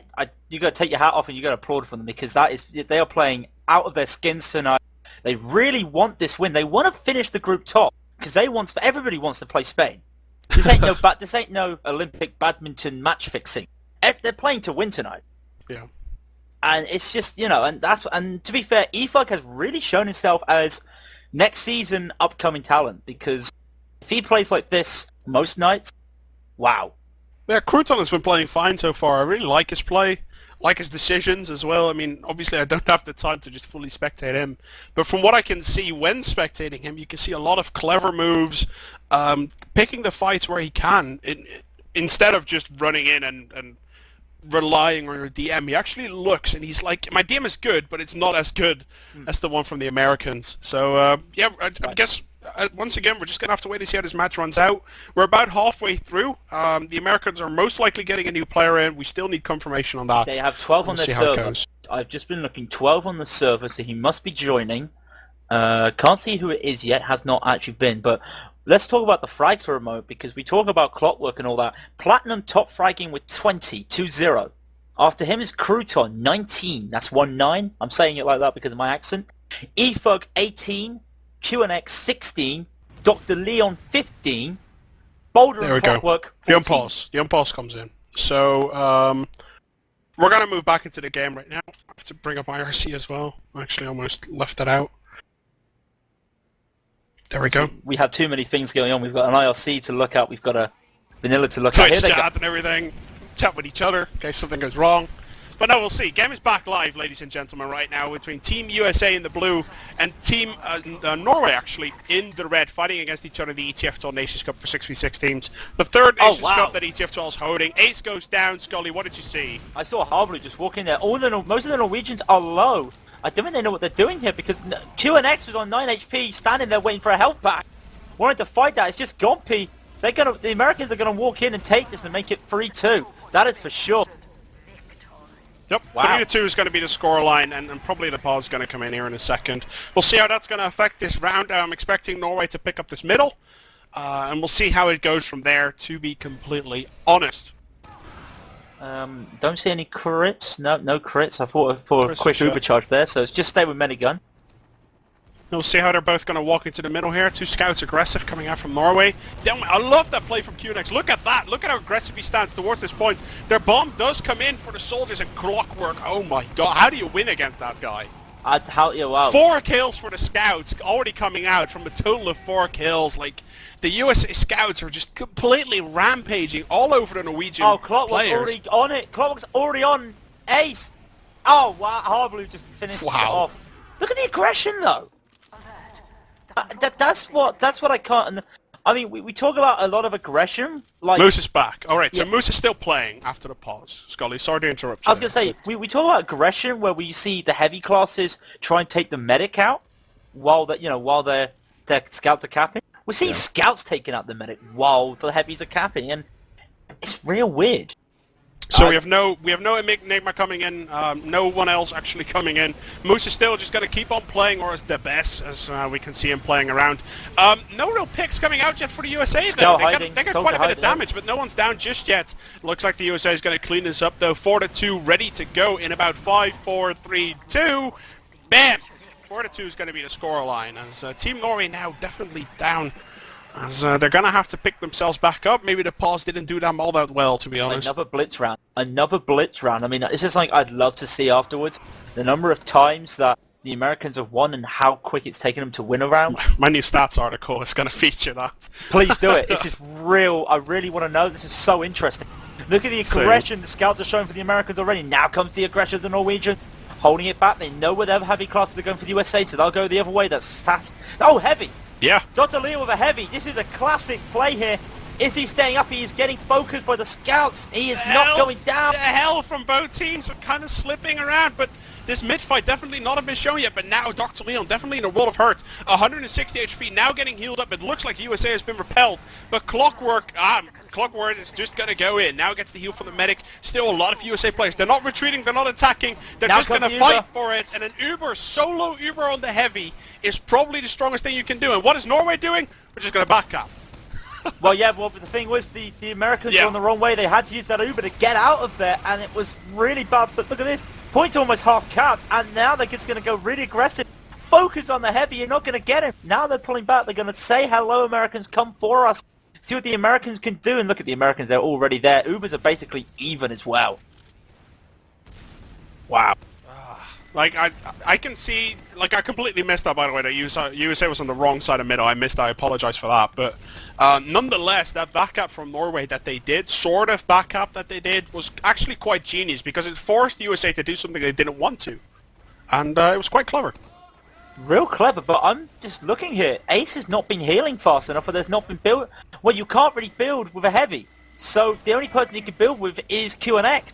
you got to take your hat off and you got to applaud for them, because they are playing out of their skins tonight. They really want this win. They want to finish the group top, because everybody wants to play Spain. This ain't no Olympic badminton match fixing. They're playing to win tonight.
Yeah.
And it's just, you know, and to be fair, EFOG has really shown himself as next season upcoming talent, because if he plays like this most nights, wow.
Yeah, Crouton has been playing fine so far. I really like his play. like his decisions as well. I mean, obviously I don't have the time to just fully spectate him, but from what I can see when spectating him, you can see a lot of clever moves, picking the fights where he can, instead of just running in and relying on your DM. He actually looks and he's like, my DM is good, but it's not as good as the one from the Americans. So yeah, I guess once again we're just gonna have to wait and see how this match runs out. We're about halfway through. The Americans are most likely getting a new player in. We still need confirmation on that.
They have 12 on their server. I've just been looking, 12 on the server, so he must be joining. Can't see who it is yet, has not actually been, but let's talk about the frags for a moment, because we talk about Clockwork and all that. Platinum top fragging with 20. After him is Crouton, 19. That's 1-9. I'm saying it like that because of my accent. Efug, 18. QNX, 16. drleann, 15. Boulder
there we
and Clockwork,
go.
14.
The unpulse comes in. So, we're going to move back into the game right now. I have to bring up IRC as well. I actually almost left that out. There we go.
We have too many things going on. We've got an IRC to look at. We've got a Vanilla to look at.
Twitch chat and everything. Chat with each other in case something goes wrong. But no, we'll see. Game is back live, ladies and gentlemen, right now between Team USA in the blue and Team Norway, actually, in the red, fighting against each other in the ETF2L Nations Cup for 6v6 teams. The third Nations Cup that ETF2L is holding. Ace goes down. Skully, what did you see?
I saw harbleu just walk in there. Most of the Norwegians are low. I don't think they know what they're doing here, because QNX was on 9 HP, standing there waiting for a health pack. Wanted to fight that. It's just Gompy. The Americans are going to walk in and take this and make it 3-2. That is for sure.
Yep, wow. 3-2 is going to be the scoreline, and probably the pause is going to come in here in a second. We'll see how that's going to affect this round. I'm expecting Norway to pick up this middle, and we'll see how it goes from there, to be completely honest.
Don't see any crits. No crits. I thought for a quick uber charge there, so just stay with minigun.
We'll see how they're both going to walk into the middle here. Two scouts aggressive coming out from Norway. I love that play from QNX. Look at that. Look at how aggressive he stands towards this point. Their bomb does come in for the soldiers and Clockwork. Oh my god. How do you win against that guy?
Wow.
4 kills for the scouts already coming out from a total of 4 kills. Like, the USA scouts are just completely rampaging all over the Norwegian
Clockwork's already on it. Clockwork's already on Ace. Oh, wow. harbleu just finished it off. Look at the aggression, though. That's what I can't. I mean, we talk about a lot of aggression. Like
Moose is back. All right, so Moose is still playing after the pause. Skully, sorry to interrupt you.
I was gonna say we talk about aggression where we see the heavy classes try and take the medic out while their scouts are capping. We see scouts taking out the medic while the heavies are capping, and it's real weird.
So we have no Enigma coming in, no one else actually coming in. Moose is still just going to keep on playing, or as the best, as we can see him playing around. No real picks coming out yet for the USA, though. They got quite a bit of damage, but no one's down just yet. Looks like the USA is going to clean this up, though. 4-2 ready to go in about 5, 4, 3, 2. Bam! 4-2 is going to be the scoreline, as Team Norway now definitely down. As they're going to have to pick themselves back up. Maybe the pause didn't do them all that well, to be honest.
Another blitz round. I mean, this is something I'd love to see afterwards. The number of times that the Americans have won and how quick it's taken them to win a round.
My new stats article is going to feature that.
Please do it. This is real. I really want to know. This is so interesting. Look at the aggression the scouts are showing for the Americans already. Now comes the aggression of the Norwegian. Holding it back. They know where their heavy classes are going for the USA, so they'll go the other way. That's oh, heavy.
Yeah.
drleann with a heavy. This is a classic play here. Is he staying up? He is getting focused by the scouts. He is not going down.
The hell from both teams are kind of slipping around, but this mid-fight definitely not have been shown yet, but now drleann definitely in a world of hurt. 160 HP, now getting healed up. It looks like USA has been repelled, but Clockwork is just going to go in. Now gets the heal from the medic. Still a lot of USA players. They're not retreating, they're not attacking. They're just going to fight for it, and an solo Uber on the heavy is probably the strongest thing you can do. And what is Norway doing? We're just going to back up.
Well, but the thing was, the Americans were on the wrong way. They had to use that Uber to get out of there, and it was really bad. But look at this. Points almost half capped, and now they're just going to go really aggressive. Focus on the heavy. You're not going to get him. Now they're pulling back. They're going to say, hello, Americans, come for us. See what the Americans can do. And look at the Americans. They're already there. Ubers are basically even as well. Wow.
Like, I can see... Like, I completely missed that, by the way, that USA was on the wrong side of middle. I missed that. I apologize for that. But nonetheless, that backup from Norway that they did, sort of backup that they did, was actually quite genius because it forced USA to do something they didn't want to. And it was quite clever.
Real clever, but I'm just looking here. Ace has not been healing fast enough, or there's not been build... Well, you can't really build with a heavy. So the only person you can build with is QNX.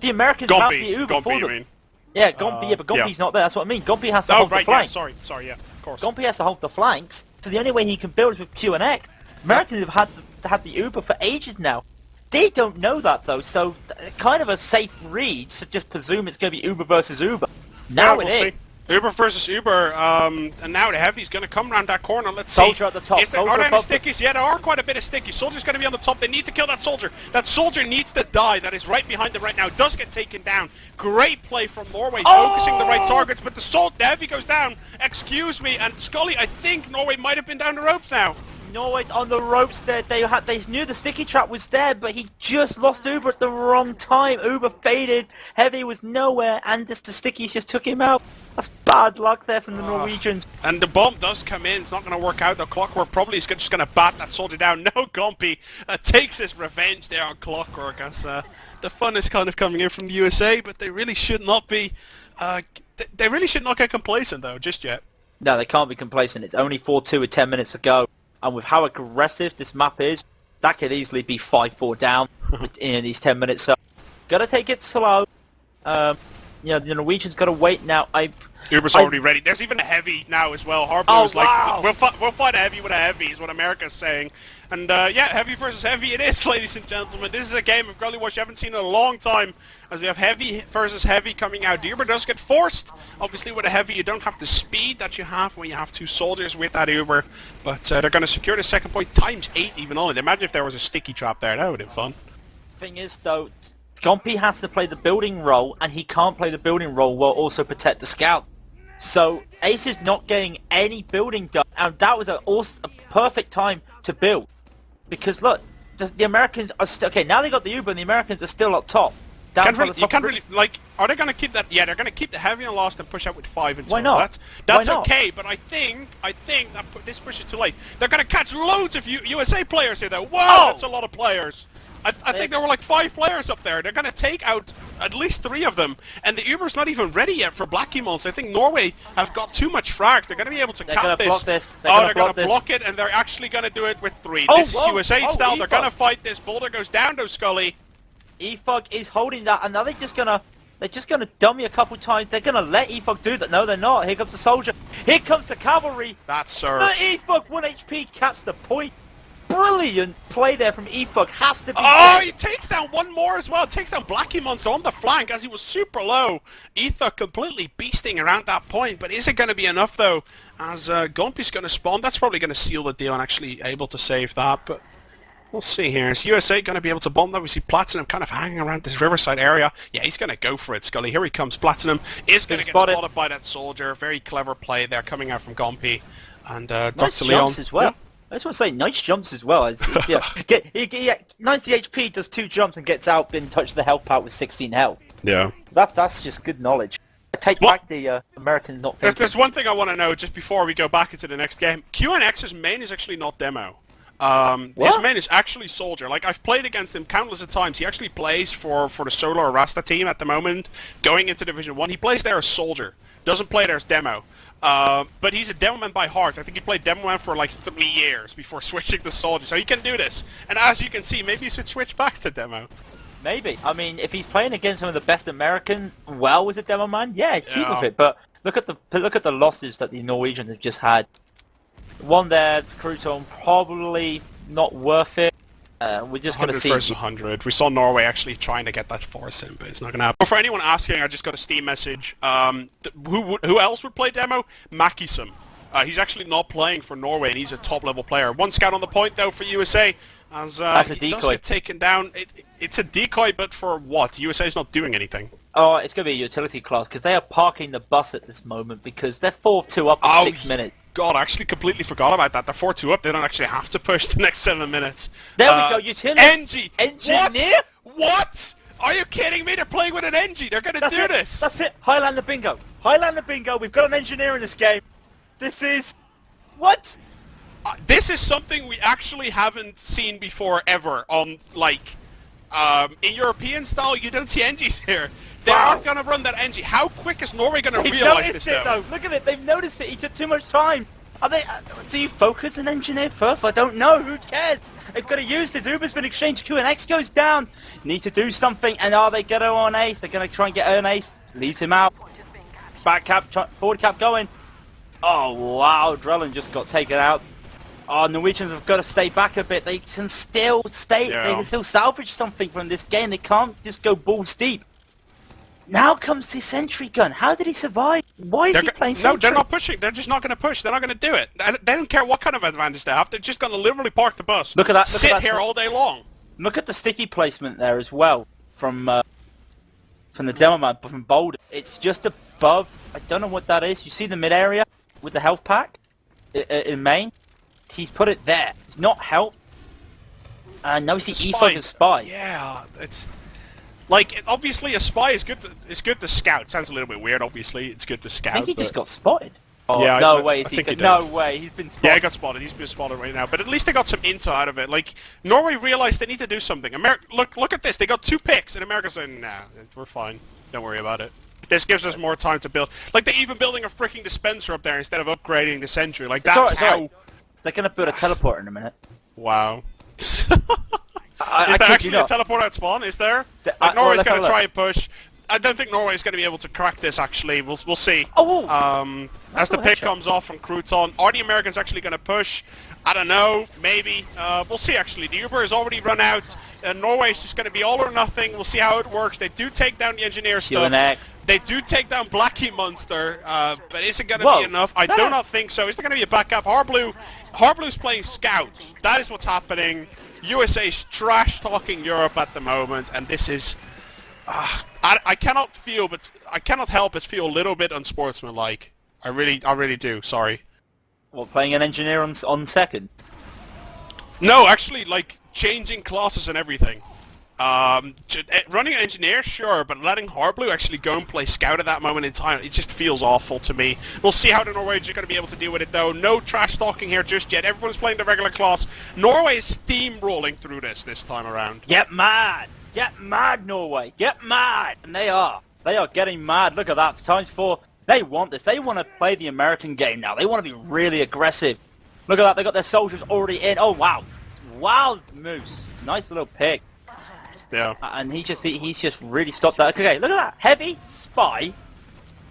The Americans have the Uber for them.
mean?
Yeah, Gompy, yeah, but Gompy's not there, that's what I mean. Gompy has to hold the flanks.
Yeah, sorry, yeah, of course.
Gompy has to hold the flanks, so the only way he can build is with QNX. Americans have had the Uber for ages now. They don't know that, though, so kind of a safe read to just presume it's going to be Uber versus Uber. Now
we'll
it is.
see. Uber versus Uber, and now the Heavy's going to come around that corner. Let's see.
Soldier at the top.
Are there any stickies? Yeah, there are quite a bit of stickies. Soldier's going to be on the top. They need to kill that soldier. That soldier needs to die. That is right behind them right now. Does get taken down. Great play from Norway, focusing the right targets, but the Heavy goes down. Excuse me, and Skully, I think Norway might have been down the ropes now.
Norway on the ropes there. They knew the sticky trap was there, but he just lost Uber at the wrong time. Uber faded. Heavy was nowhere, and the stickies just took him out. That's bad luck there from the Norwegians.
And the bomb does come in. It's not going to work out. The Clockwork probably is just going to bat that soldier down. No, Gompy takes his revenge there on Clockwork. As the fun is kind of coming in from the USA, but they really should not be. They really should not get complacent though, just yet.
No, they can't be complacent. It's only 4-2 with 10 minutes to go, and with how aggressive this map is, that could easily be 5-4 down in these 10 minutes. So, gotta take it slow. You know, the Norwegians got to wait now.
Uber's already ready. There's even a Heavy now as well. harbleu is like, we'll fight a Heavy with a Heavy is what America's saying. And yeah, Heavy versus Heavy it is, ladies and gentlemen. This is a game of Gullywash you haven't seen in a long time, as you have Heavy versus Heavy coming out. The Uber does get forced. Obviously with a Heavy you don't have the speed that you have when you have two soldiers with that Uber. But they're going to secure the second point ×8 even on it. Imagine if there was a sticky trap there. That would have been fun.
Thing is, though, Gompy has to play the building role, and he can't play the building role while also protect the scout. So Ace is not getting any building done, and that was a perfect time to build. Because look, the Americans are still... Okay, now they got the Uber, and the Americans are still up top. You can't really,
like, are they going to keep that? Yeah, they're going to keep the Heavy on lost and push out with 5 and 2.
Why not?
That's okay, but I think that this push is too late. They're going to catch loads of USA players here, though. Wow, that's a lot of players. I think there were like 5 players up there. They're going to take out at least 3 of them. And the Uber's not even ready yet for blackymonster. I think Norway have got too much frags. They're going to be able to cap this. They're going to block it, and they're actually going to do it with 3. This is USA style. They're going to fight this. Boulder goes down to Skully.
EFUG is holding that, and now they're just gonna dummy a couple times. They're gonna let EFUG do that. No, they're not. Here comes the soldier. Here comes the cavalry.
That's sir.
The EFUG 1 HP caps the point. Brilliant play there from EFUG. Has to be.
Oh, he takes down one more as well. Takes down blackymonster on the flank as he was super low. EFUG completely beasting around that point, but is it going to be enough though? As Gompy's going to spawn, that's probably going to seal the deal and actually able to save that. But we'll see here. Is USA going to be able to bomb that? We see Platinum kind of hanging around this riverside area. Yeah, he's going to go for it, Skully. Here he comes. Platinum is going to get spotted by that soldier. Very clever play there coming out from Gompy. And
nice
drleann
jumps as well. Yeah. I just want to say, nice jumps as well. Yeah, 90 HP, does 2 jumps and gets out and touch the health part with 16 health.
Yeah.
That's just good knowledge. I take back the American not thinking.
There's one thing I want to know just before we go back into the next game. QNX's main is actually not demo. His main is actually soldier. Like, I've played against him countless of times. He actually plays for the Solar Rasta team at the moment, going into Division 1. He plays there as soldier. Doesn't play there as demo. But he's a demoman by heart. I think he played demoman for like 3 years before switching to soldier. So he can do this. And as you can see, maybe he should switch back to demo.
Maybe. I mean, if he's playing against some of the best American, well, as a demo man, yeah, keep with it. But look at the losses that the Norwegians have just had. One there, Crouton, probably not worth it. We're just going to see.
100 versus 100. We saw Norway actually trying to get that force in, but it's not going to happen. But for anyone asking, I just got a Steam message. Who else would play demo? Makisum. He's actually not playing for Norway, and he's a top-level player. 1 scout on the point, though, for USA. As
that's a
he
decoy.
Does get taken down. It's a decoy, but for what? USA's not doing anything.
Oh, it's going to be a utility class, because they are parking the bus at this moment, because they're 4-2 up in 6 minutes.
God, I actually completely forgot about that. They're 4-2 up. They don't actually have to push the next 7 minutes.
There we go. Utility.
Engineer? What? Are you kidding me? They're playing with an NG. They're going to do this.
That's it. Highlander bingo. Highlander bingo. We've got an engineer in this game. This is... What?
This is something we actually haven't seen before ever on, like, in European style, you don't see NGs here. They aren't going to run that NG. How quick is Norway going to realize this, though?
Look at it. They've noticed it. He took too much time. Are they? Do you focus an engineer first? I don't know. Who cares? They've got to use the Uber's been exchanged. Q and X goes down. Need to do something. And are they going to on ace? They're going to try and get an ace. Leads him out. Back cap, forward cap going. Oh, wow. drleann just got taken out. Oh, Norwegians have got to stay back a bit. They can still stay. Yeah. They can still salvage something from this game. They can't just go balls deep. Now comes the sentry gun. How did he survive? Why is he playing sentry?
No, they're not pushing. They're just not going to push. They're not going to do it. They don't care what kind of advantage they have. They're just going to literally park the bus.
Look at that.
Sit here all day long.
Look at the sticky placement there as well from the demo man, from boulder. It's just above. I don't know what that is. You see the mid area with the health pack in main. He's put it there. It's not help. No, it's the E-focus spy.
Yeah, it's. Like, obviously, a spy is good. It's good to scout. Sounds a little bit weird. Obviously, it's good to scout.
I think he just got spotted. Oh,
yeah,
no way. No way. He's been spotted.
Yeah, he got spotted. He's been spotted right now. But at least they got some intel out of it. Like, Norway realized they need to do something. Look at this. They got 2 picks, and America's saying, nah, we're fine. Don't worry about it. This gives us more time to build. Like, they're even building a freaking dispenser up there instead of upgrading the sentry. Like, that's how.
They're gonna build a teleporter in a minute.
Wow. Is there actually a teleport at spawn? Is there? Like, Norway's going to try and push. I don't think Norway's going to be able to crack this, actually. We'll see.
Oh!
As the pick comes off from Crouton, are the Americans actually going to push? I don't know. Maybe. We'll see, actually. The Uber has already run out. Norway's just going to be all or nothing. We'll see how it works. They do take down the engineer stuff. They do take down blackymonster, but is it going to be enough? I do not think so. Is there going to be a backup? Harbleu's playing scouts. That is what's happening. USA's trash-talking Europe at the moment, and this is... I cannot help but feel a little bit unsportsmanlike. I really do. Sorry.
What, playing an engineer on second?
No, actually, like, changing classes and everything. Running an engineer, sure, but letting harbleu actually go and play scout at that moment in time, it just feels awful to me. We'll see how the Norwegians are going to be able to deal with it, though. No trash talking here just yet. Everyone's playing the regular class. Norway is steamrolling through this time around.
Get mad! Get mad, Norway! Get mad! And they are. They are getting mad. Look at that. ×4. They want this. They want to play the American game now. They want to be really aggressive. Look at that. They got their soldiers already in. Oh, wow. Wild moose. Nice little pick.
Yeah.
And he's just really stopped that. Okay, look at that. Heavy spy.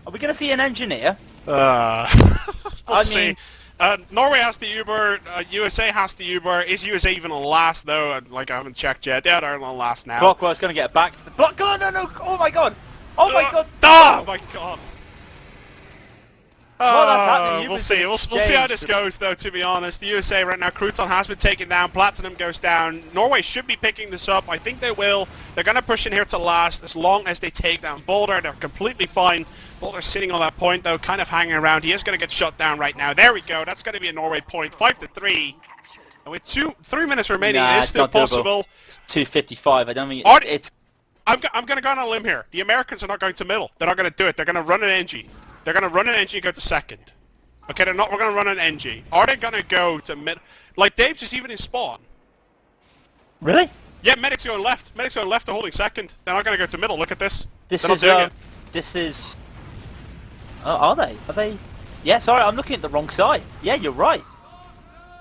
Are we going to see an engineer?
We'll see. Norway has the Uber. USA has the Uber. Is USA even on last, though? Like, I haven't checked yet. Yeah, they're on last now.
Clockwork's going to get back to the block. Oh, no. Oh, my God. Oh, my God.
Oh, my God.
Well, that's happening.
We'll see. We'll see how this goes, though, to be honest. The USA right now, Crouton has been taken down. Platinum goes down. Norway should be picking this up. I think they will. They're going to push in here to last as long as they take down Boulder. They're completely fine. Boulder's sitting on that point, though, kind of hanging around. He is going to get shut down right now. There we go. That's going to be a Norway point. 5-3. And with 3 minutes remaining, it is still possible.
It's 2:55. I don't think it's...
I'm going to go on a limb here. The Americans are not going to middle. They're not going to do it. They're going to run an NG. They're going to run an NG and go to second. Okay, we're going to run an NG. Are they going to go to mid... Like, Dave's is even in spawn.
Really?
Yeah, Medic's going left. Medic's going left, they're holding second. They're not going to go to middle. Look at this.
This is... are they? Are they... Yeah, sorry, I'm looking at the wrong side. Yeah, you're right.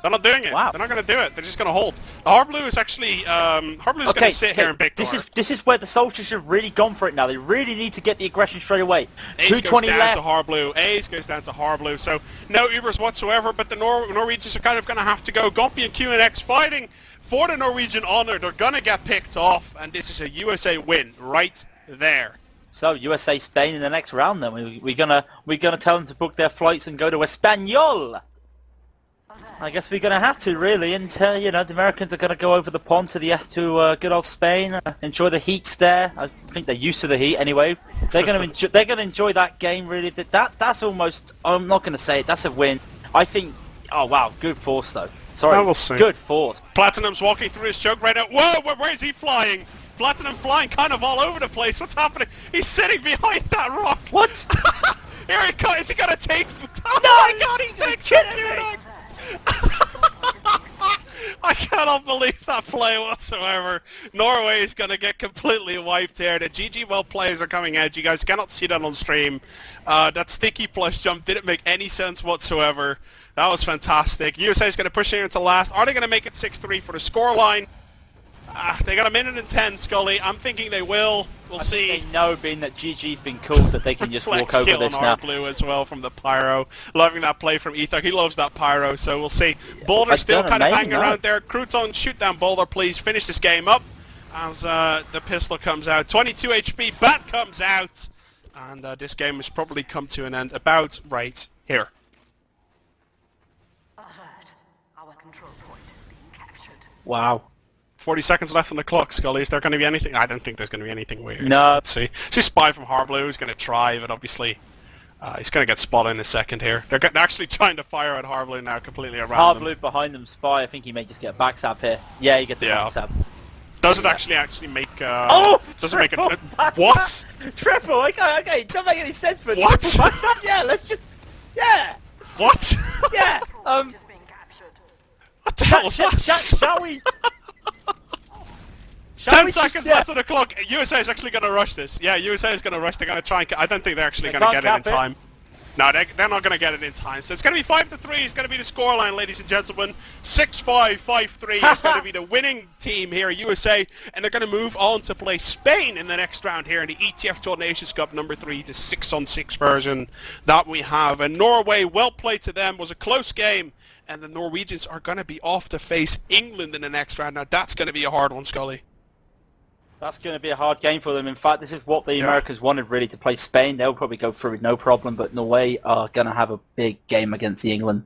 They're not doing it.
Wow.
They're not going to do it. They're just going to hold. The harbleu is actually... Harbleu's going to sit here and pick
This is where the soldiers have really gone for it now. They really need to get the aggression straight away.
Ace goes down to harbleu. Ace goes down to harbleu. So, no Ubers whatsoever, but the Norwegians are kind of going to have to go. Gompy and Q and X fighting for the Norwegian honor. They're going to get picked off, and this is a USA win right there.
So, USA Spain in the next round then. We're gonna tell them to book their flights and go to Espanol. I guess we're going to have to, really, and, you know, the Americans are going to go over the pond to good old Spain, enjoy the heats there. I think they're used to the heat anyway. They're going to enjoy that game, really. That's almost, I'm not going to say it, that's a win. I think, oh, wow, good force, though. Sorry,
we'll see.
Good force.
Platinum's walking through his choke right now. Whoa, where is he flying? Platinum flying kind of all over the place. What's happening? He's sitting behind that rock.
What?
Here he comes. Is he gonna take? Oh
No,
my God! He takes
kidding
it. I cannot believe that play whatsoever. Norway is going to get completely wiped here. The GG well players are coming out. You guys cannot see that on stream. That sticky plus jump didn't make any sense whatsoever. That was fantastic. USA is going to push here into last. Are they going to make it 6-3 for the scoreline? They got a minute and 10, Skully. I'm thinking they will. We'll see.
They know, being that GG's been called, that they can just walk over this now.
Harbleu as well from the Pyro. Loving that play from Ether. He loves that Pyro, so we'll see. Boulder still kind of hanging around there. Crouton, shoot down Boulder, please. Finish this game up as the pistol comes out. 22 HP, Bat comes out. And this game has probably come to an end about right here.
Alert. Our control point is being captured.
Wow.
40 seconds left on the clock, Skully. Is there going to be anything? I don't think there's going to be anything weird.
No.
Let's see. See Spy from harbleu is going to try, but obviously he's going to get spotted in a second here. They're actually trying to fire at harbleu now, completely at random.
harbleu behind them, Spy. I think he may just get a backstab here. Yeah, you get the backstab.
Doesn't actually make...
Oh!
Doesn't make it... What?
Triple! Okay, don't make any sense, but
what?
Triple backstab? Yeah, let's just... Yeah!
What?
Yeah!
Is being captured.
What the hell was that?
Shall we...
10 seconds left on the clock. USA is actually going to rush this. Yeah, USA is going to rush. They're going to try and... I don't think they're actually going to get it in time. No, they're not going to get it in time. So it's going to be 5-3. It's going to be the scoreline, ladies and gentlemen. 6-5, 5-3 is going to be the winning team here, USA. And they're going to move on to play Spain in the next round here in the ETF2L Nations Cup number 3, the 6-on-6 version that we have. And Norway, well played to them, was a close game. And the Norwegians are going to be off to face England in the next round. Now, that's going to be a hard one, Skully.
That's going to be a hard game for them. In fact, this is what the Americans wanted, really, to play Spain. They'll probably go through with no problem, but Norway are going to have a big game against the England.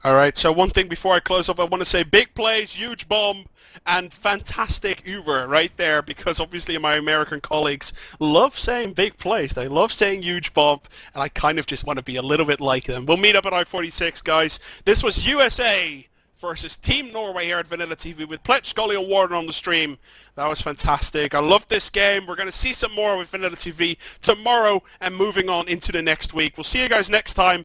All right, so one thing before I close up, I want to say big plays, huge bomb, and fantastic Uber right there, because obviously my American colleagues love saying big plays. They love saying huge bomb, and I kind of just want to be a little bit like them. We'll meet up at I-46, guys. This was USA versus Team Norway here at VanillaTV with Pledge, Skully, and Warden on the stream. That was fantastic. I love this game. We're going to see some more with VanillaTV tomorrow and moving on into the next week. We'll see you guys next time.